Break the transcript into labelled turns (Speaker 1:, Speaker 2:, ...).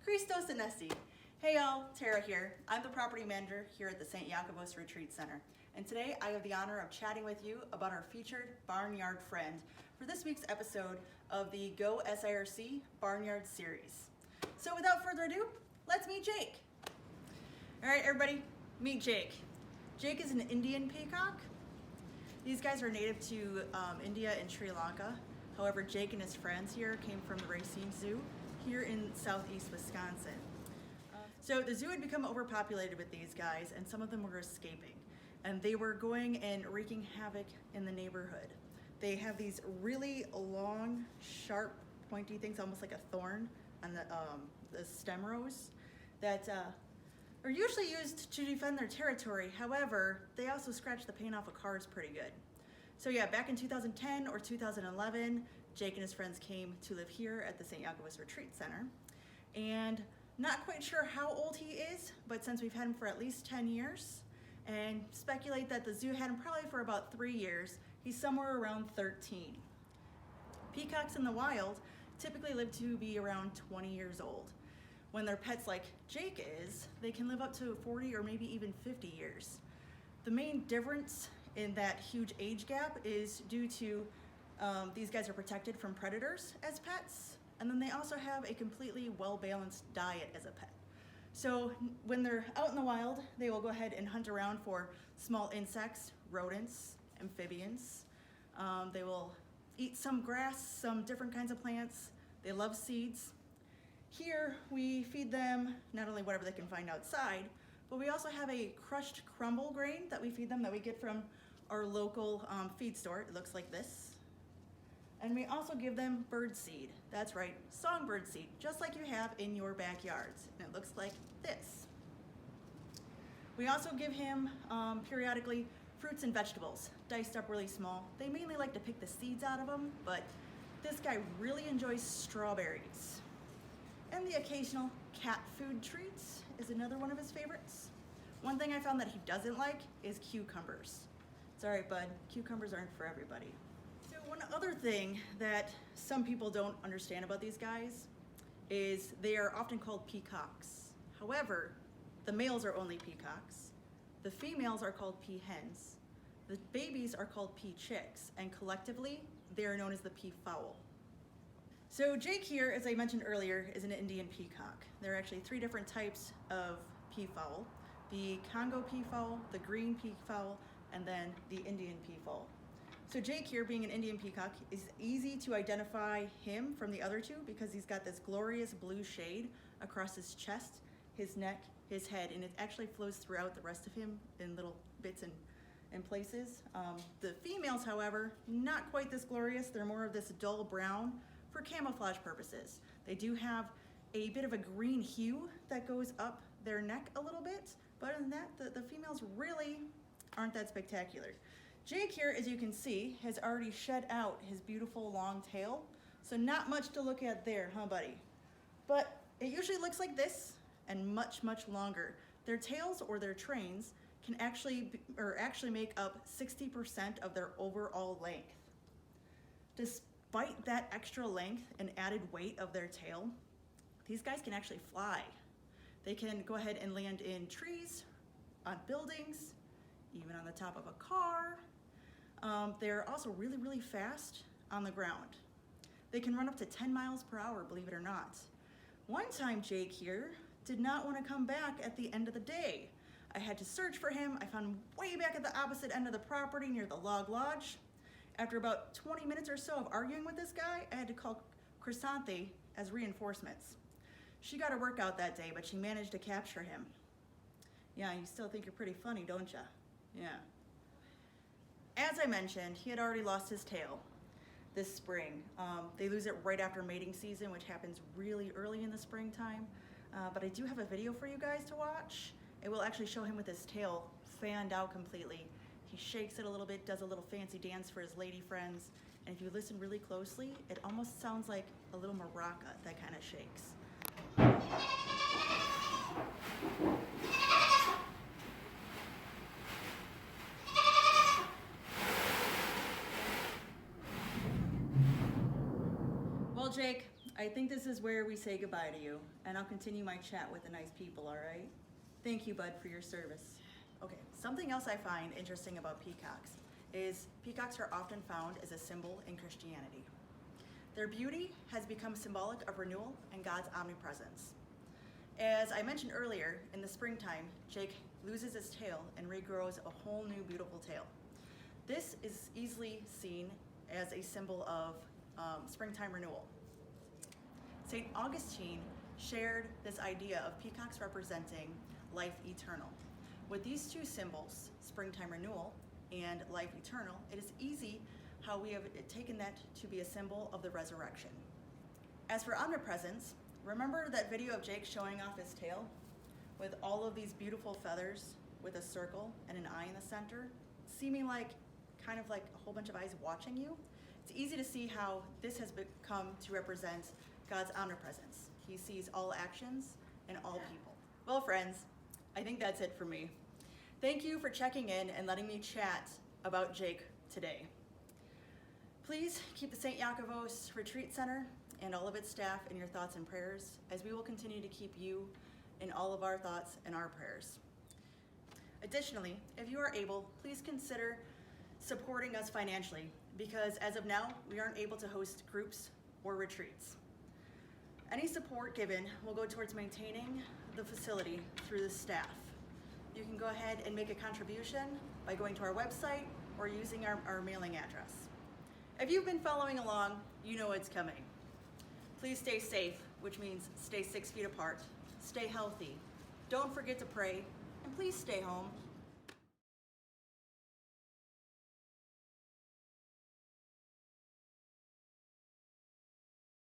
Speaker 1: Christos Anesti. Hey y'all, Tara here. I'm the property manager here at the St. Yakavos Retreat Center. And today I have the honor of chatting with you about our featured barnyard friend for this week's episode of the Go SIRC Barnyard Series. So without further ado, let's meet Jake. All right, everybody, meet Jake. Jake is an Indian peacock. These guys are native to India and Sri Lanka. However, Jake and his friends here came from the Racine Zoo here in southeast Wisconsin. So the zoo had become overpopulated with these guys, and some of them were escaping. And they were going and wreaking havoc in the neighborhood. They have these really long, sharp, pointy things, almost like a thorn on the stem rows, that are usually used to defend their territory. However, they also scratch the paint off of cars pretty good. So yeah, back in 2010 or 2011, Jake and his friends came to live here at the St. Yakavos Retreat Center. And not quite sure how old he is, but since we've had him for at least 10 years, and speculate that the zoo had him probably for about 3 years, he's somewhere around 13. Peacocks in the wild typically live to be around 20 years old. When they're pets like Jake is, they can live up to 40 or maybe even 50 years. The main difference in that huge age gap is due to these guys are protected from predators as pets, and then they also have a completely well-balanced diet as a pet. So when they're out in the wild, they will go ahead and hunt around for small insects, rodents, amphibians. They will eat some grass, some different kinds of plants. They love seeds. Here we feed them not only whatever they can find outside, but we also have a crushed crumble grain that we feed them that we get from our local feed store. It looks like this. And we also give them bird seed. That's right, songbird seed, just like you have in your backyards. And it looks like this. We also give him periodically fruits and vegetables, diced up really small. They mainly like to pick the seeds out of them, but this guy really enjoys strawberries. And the occasional cat food treats is another one of his favorites. One thing I found that he doesn't like is cucumbers. It's all right, bud, cucumbers aren't for everybody. So one other thing that some people don't understand about these guys is they are often called peacocks. However, the males are only peacocks. The females are called peahens. The babies are called peachicks, and collectively, they are known as the peafowl. So Jake here, as I mentioned earlier, is an Indian peacock. There are actually 3 different types of peafowl: the Congo peafowl, the green peafowl, and then the Indian peafowl. So Jake here, being an Indian peacock, is easy to identify him from the other 2 because he's got this glorious blue shade across his chest, his neck, his head, and it actually flows throughout the rest of him in little bits and places. The females, however, not quite this glorious. They're more of this dull brown for camouflage purposes. They do have a bit of a green hue that goes up their neck a little bit, but other than that, the females really aren't that spectacular. Jake here, as you can see, has already shed out his beautiful long tail, so not much to look at there, huh, buddy? But it usually looks like this and much, much longer. Their tails or their trains can actually make up 60% of their overall length. Despite that extra length and added weight of their tail, these guys can actually fly. They can go ahead and land in trees, on buildings, even on the top of a car. They're also really, really fast on the ground. They can run up to 10 miles per hour, believe it or not. One time, Jake here did not want to come back at the end of the day. I had to search for him. I found him way back at the opposite end of the property near the log lodge. After about 20 minutes or so of arguing with this guy, I had to call Chrysanthi as reinforcements. She got her workout that day, but she managed to capture him. Yeah, you still think you're pretty funny, don't ya? Yeah. As I mentioned, he had already lost his tail this spring. They lose it right after mating season, which happens really early in the springtime. But I do have a video for you guys to watch. It will actually show him with his tail fanned out completely. He shakes it a little bit, does a little fancy dance for his lady friends. And if you listen really closely, it almost sounds like a little maraca that kind of shakes. Well, Jake, I think this is where we say goodbye to you, and I'll continue my chat with the nice people, all right? Thank you, Bud, for your service. Okay, something else I find interesting about peacocks is peacocks are often found as a symbol in Christianity. Their beauty has become symbolic of renewal and God's omnipresence. As I mentioned earlier, in the springtime, Jake loses his tail and regrows a whole new beautiful tail. This is easily seen as a symbol of springtime renewal. St. Augustine shared this idea of peacocks representing life eternal. With these two symbols, springtime renewal and life eternal, it is easy how we have taken that to be a symbol of the resurrection. As for omnipresence, remember that video of Jake showing off his tail with all of these beautiful feathers with a circle and an eye in the center, seeming like kind of like a whole bunch of eyes watching you? It's easy to see how this has become to represent God's omnipresence. He sees all actions and all people. Well, friends, I think that's it for me. Thank you for checking in and letting me chat about Jake today. Please keep the St. Iachuvos Retreat Center and all of its staff in your thoughts and prayers, as we will continue to keep you in all of our thoughts and our prayers. Additionally, if you are able, please consider supporting us financially, because as of now, we aren't able to host groups or retreats. Any support given will go towards maintaining the facility through the staff. You can go ahead and make a contribution by going to our website or using our mailing address. If you've been following along, you know it's coming. Please stay safe, which means stay 6 feet apart, stay healthy, don't forget to pray, and please stay home.